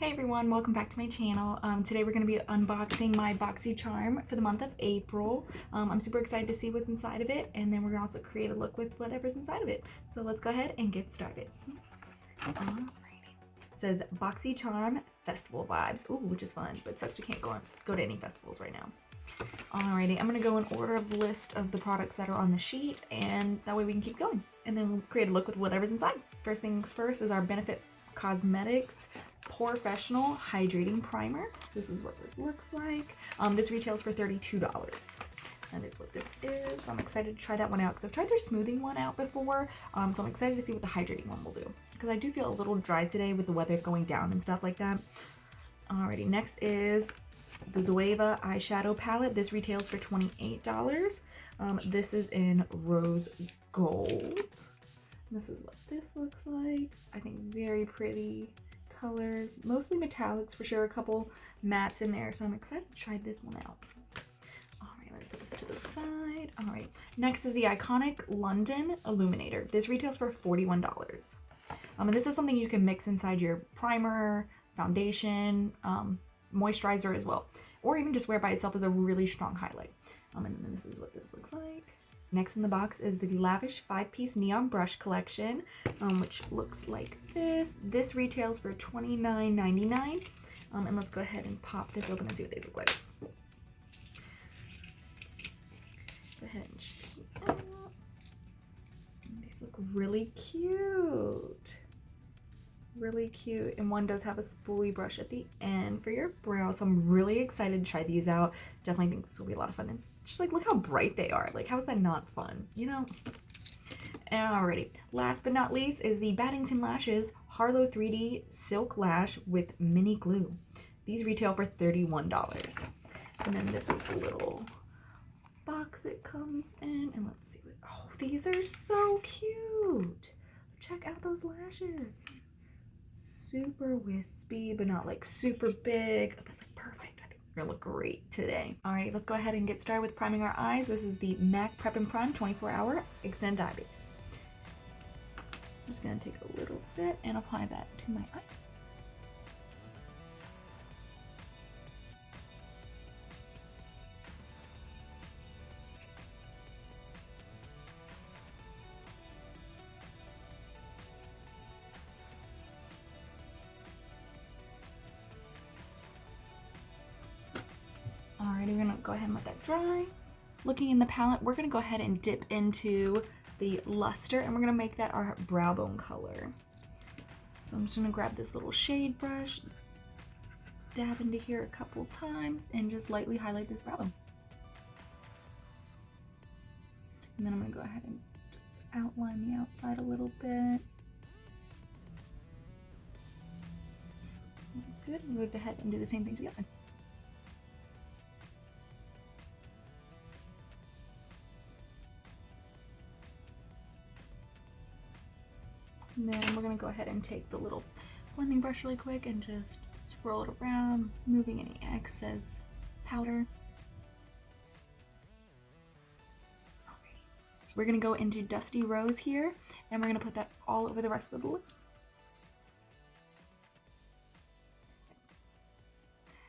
Hey everyone, welcome back to my channel. Today we're going to be unboxing my BoxyCharm for the month of April. I'm super excited to see what's inside of it, and then we're going to also create a look with whatever's inside of it. So let's go ahead and get started. Alrighty. It says BoxyCharm Festival Vibes, ooh, which is fun, but sucks we can't go to any festivals right now. Alrighty, I'm going to go in order of the list of the products that are on the sheet, and that way we can keep going. And then we'll create a look with whatever's inside. First things first is our Benefit Cosmetics Porefessional Hydrating Primer. This is what this looks like. This retails for $32. That is what this is. So I'm excited to try that one out because I've tried their smoothing one out before. So I'm excited to see what the hydrating one will do because I do feel a little dry today with the weather going down and stuff like that. Alrighty, next is the Zoeva eyeshadow palette. This retails for $28. This is in rose gold. This is what this looks like. I think very pretty colors, mostly metallics for sure, a couple mattes in there, so I'm excited to try this one out. All right, let's put this to the side. All right, next is the iconic London Illuminator. This retails for $41. And this is something you can mix inside your primer, foundation, moisturizer as well, or even just wear by itself as a really strong highlight. And then this is what this looks like. Next in the box is the Lavish 5-piece neon brush collection, which looks like this. This retails for $29.99. And let's go ahead and pop this open and see what these look like. Go ahead and shake it out. These look really cute. Really cute. And one does have a spoolie brush at the end for your brow. So I'm really excited to try these out. Definitely think this will be a lot of fun. And just like, look how bright they are. Like, how is that not fun? You know? Alrighty. Last but not least is the Battington Lashes Harlow 3D Silk Lash with mini glue. These retail for $31. And then this is the little box it comes in. And let's see what, oh, these are so cute. Check out those lashes. Super wispy, but not like super big, but like perfect. I think we're gonna look great today. Alright, let's go ahead and get started with priming our eyes. This is the MAC Prep and Prime 24-hour Extend Eye Base. I'm just gonna take a little bit and apply that to my eye. Alrighty, we're gonna go ahead and let that dry. Looking in the palette, we're gonna go ahead and dip into the luster and we're gonna make that our brow bone color. So I'm just gonna grab this little shade brush, dab into here a couple times, and just lightly highlight this brow bone. And then I'm gonna go ahead and just outline the outside a little bit. That's good. I'm gonna go ahead and do the same thing to the other. And then we're going to go ahead and take the little blending brush really quick and just swirl it around, moving any excess powder. Okay. We're going to go into Dusty Rose here, and we're going to put that all over the rest of the look.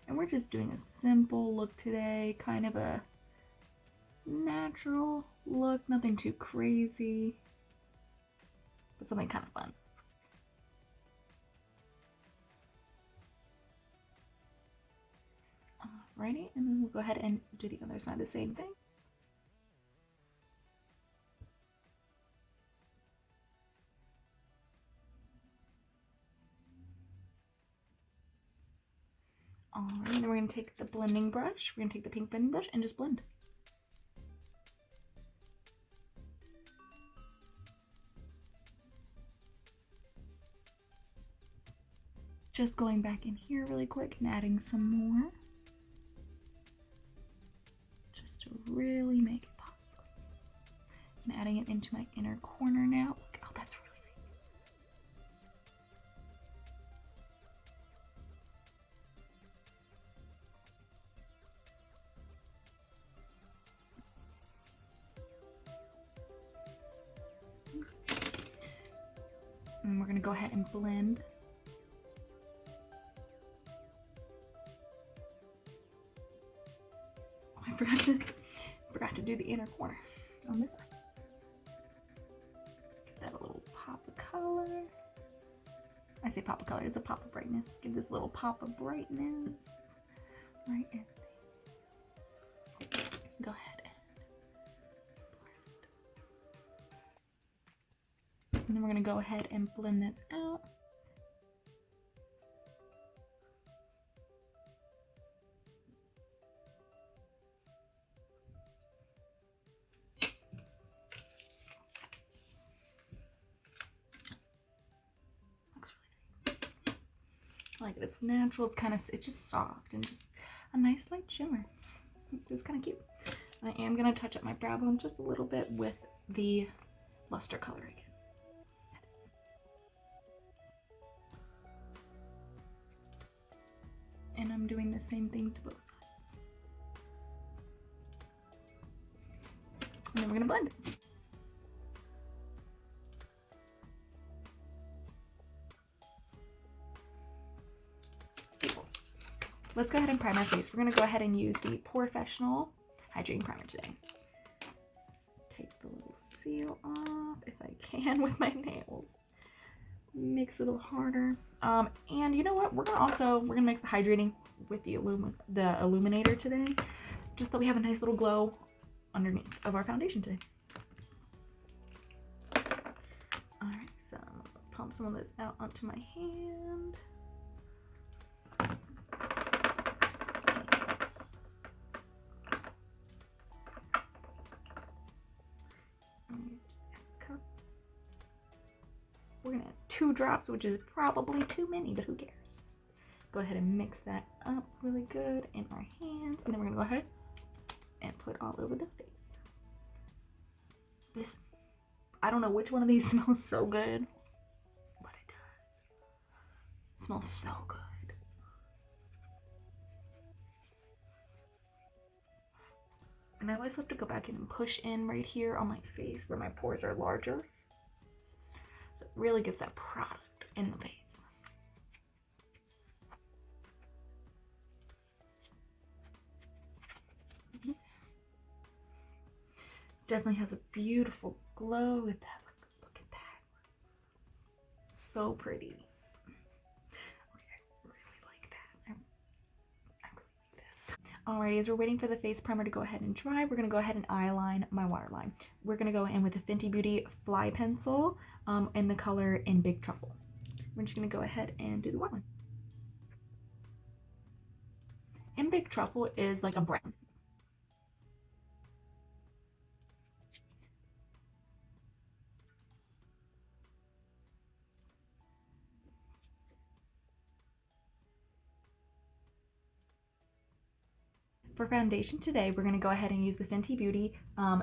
And we're just doing a simple look today, kind of a natural look, nothing too crazy. But something kind of fun. Alrighty, and then we'll go ahead and do the other side the same thing. Alright, then we're going to take the blending brush. We're going to take the pink blending brush and just blend. Just going back in here really quick and adding some more. Just to really make it pop. And adding it into my inner corner now. Oh, that's really nice. And we're going to go ahead and blend forgot to do the inner corner on this side. Give that a little pop of color. I say pop of color, it's a pop of brightness. Give this little pop of brightness right in there. Go ahead and blend. And then we're gonna go ahead and blend this out. I like it. It's natural. It's just soft and just a nice light shimmer. It's kind of cute. I am gonna touch up my brow bone just a little bit with the luster color again. And I'm doing the same thing to both sides. And then we're gonna blend it. Let's go ahead and prime our face. We're gonna go ahead and use the Porefessional Hydrating Primer today. Take the little seal off if I can with my nails. Makes it a little harder. And you know what? We're gonna mix the hydrating with the Illuminator today, just so we have a nice little glow underneath of our foundation today. All right, so I'm gonna pump some of this out onto my hand. We're gonna add 2 drops, which is probably too many, but who cares? Go ahead and mix that up really good in our hands, and then we're gonna go ahead and put all over the face. This, I don't know which one of these smells so good, but it does. It smells so good. And I always have to go back in and push in right here on my face where my pores are larger. So it really gets that product in the face. Definitely has a beautiful glow with that. Look at that. So pretty. I really like that. I really like this. Alrighty, as we're waiting for the face primer to go ahead and dry, we're going to go ahead and eyeline my waterline. We're going to go in with the Fenty Beauty Flypencil in the color in Big Truffle. We're just going to go ahead and do the waterline. And Big Truffle is like a brown. For foundation today, we're going to go ahead and use the Fenty Beauty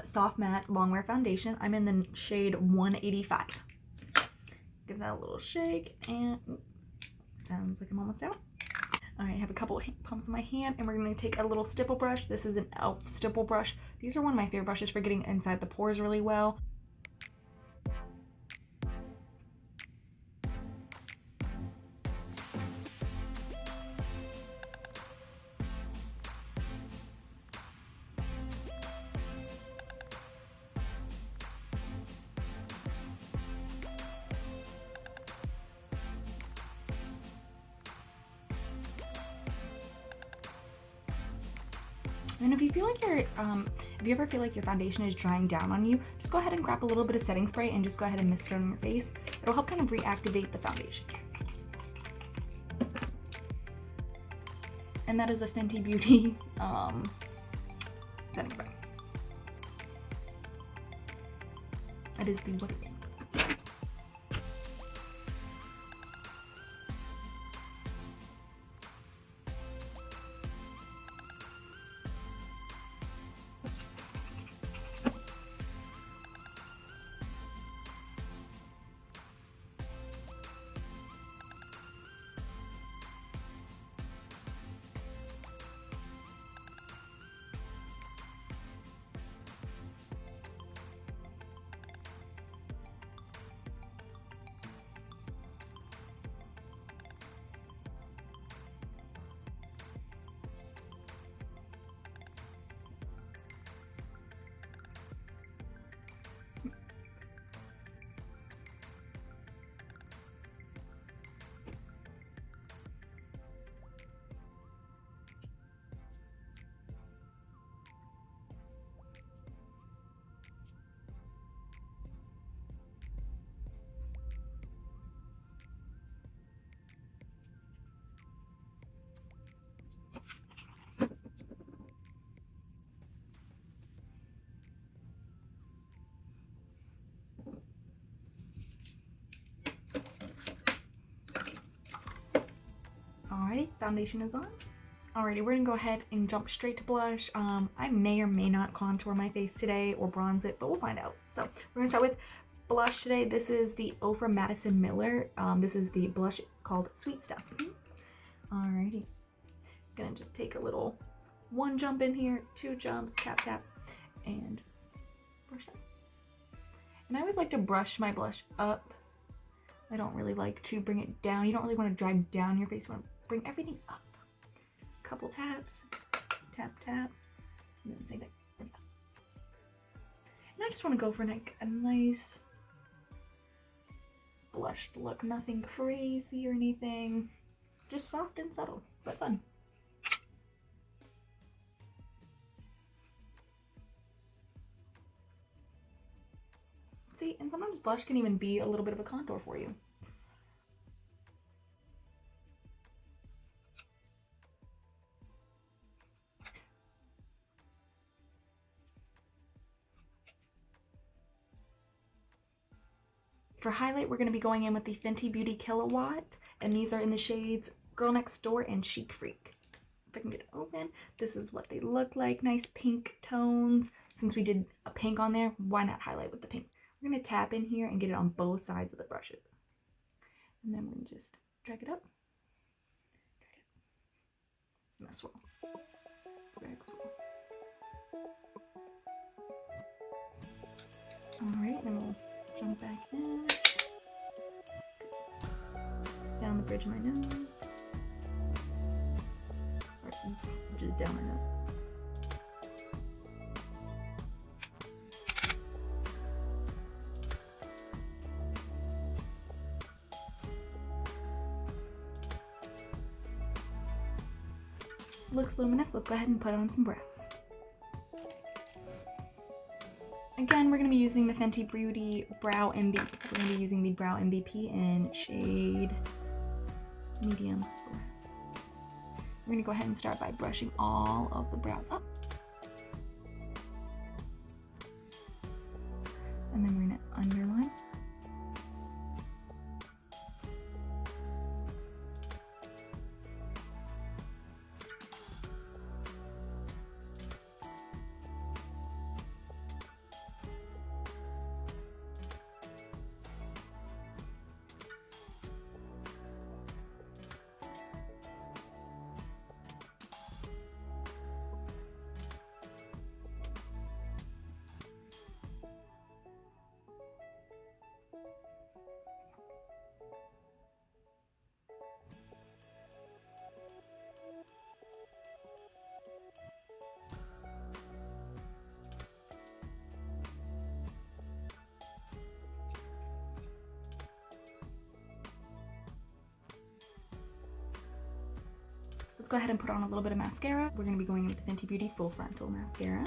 Soft Matte Longwear Foundation. I'm in the shade 185. Give that a little shake, and sounds like I'm almost out. All right, I have a couple pumps in my hand, and we're going to take a little stipple brush. This is an e.l.f. stipple brush. These are one of my favorite brushes for getting inside the pores really well. And if you feel like if you ever feel like your foundation is drying down on you, just go ahead and grab a little bit of setting spray and just go ahead and mist it on your face. It'll help kind of reactivate the foundation. And that is a Fenty Beauty setting spray. That is the what it is. Alrighty, foundation is on. Alrighty, we're gonna go ahead and jump straight to blush. I may or may not contour my face today or bronze it, but we'll find out. So we're gonna start with blush today. This is the Ofra Madison Miller. This is the blush called Sweet Stuff. Alrighty, gonna just take a little 1 jump in here, 2 jumps, tap tap, and brush up. And I always like to brush my blush up. I don't really like to bring it down. You don't really want to drag down your face. You want to bring everything up. Couple taps, tap tap, and then same thing. And I just want to go for like a nice blushed look. Nothing crazy or anything. Just soft and subtle, but fun. See, and sometimes blush can even be a little bit of a contour for you. For highlight, we're going to be going in with the Fenty Beauty Killawatt, and these are in the shades Girl Next Door and Chic Phreak. If I can get it open, this is what they look like. Nice pink tones. Since we did a pink on there, why not highlight with the pink? We're going to tap in here and get it on both sides of the brushes. And then we're going to just drag it up. Drag it. And swirl. Drag, swirl. Alright, then we'll jump back in. Down the bridge of my nose. Or just down my nose. Looks luminous. Let's go ahead and put on some brows. Again, we're going to be using the Fenty Beauty Brow MVP. We're going to be using the Brow MVP in shade medium. We're going to go ahead and start by brushing all of the brows up. And then we're going to underline. Let's go ahead and put on a little bit of mascara. We're going to be going in with the Fenty Beauty Full Frontal Mascara.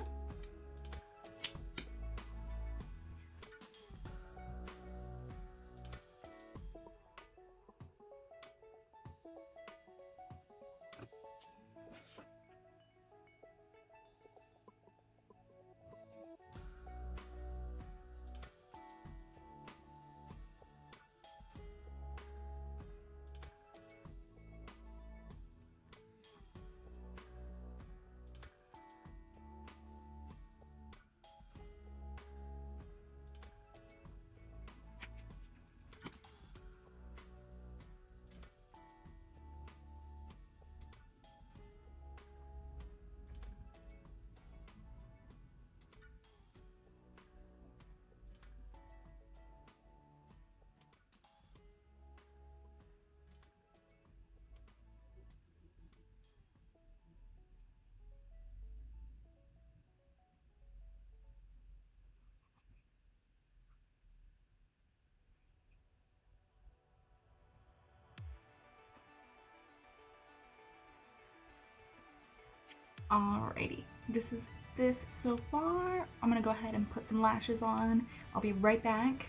Alrighty, this is this so far. I'm gonna go ahead and put some lashes on. I'll be right back.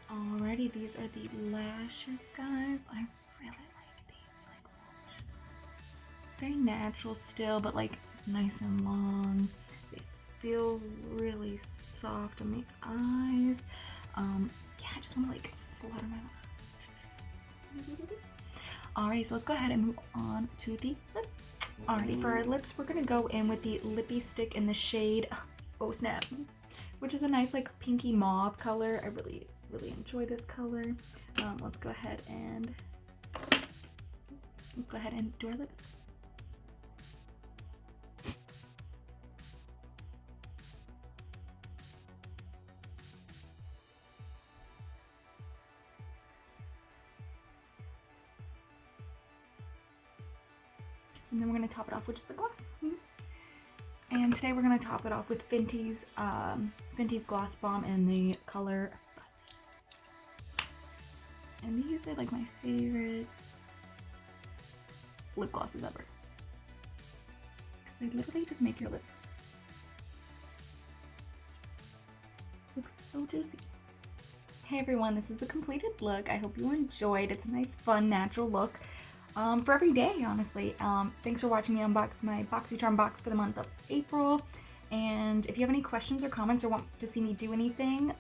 Alrighty, these are the lashes, guys. I really like these. Like, very natural still, but like nice and long. They feel really soft on the eyes. Yeah, I just want to like flutter my Alright, so let's go ahead and move on to the lip. Alrighty, for our lips, we're gonna go in with the Lippy Stick in the shade Oh Snap, which is a nice like pinky mauve color. I really enjoy this color. Let's go ahead and do our lips. And then we're going to top it off with just the gloss. And today we're going to top it off with Fenty's Gloss Bomb in the color Fuzzy. And these are like my favorite lip glosses ever. They literally just make your lips look so juicy. Hey everyone, this is the completed look. I hope you enjoyed. It's a nice, fun, natural look. For every day, honestly. Thanks for watching me unbox my BoxyCharm box for the month of April. And if you have any questions or comments or want to see me do anything,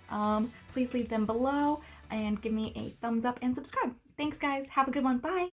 please leave them below and give me a thumbs up and subscribe. Thanks guys, have a good one, bye!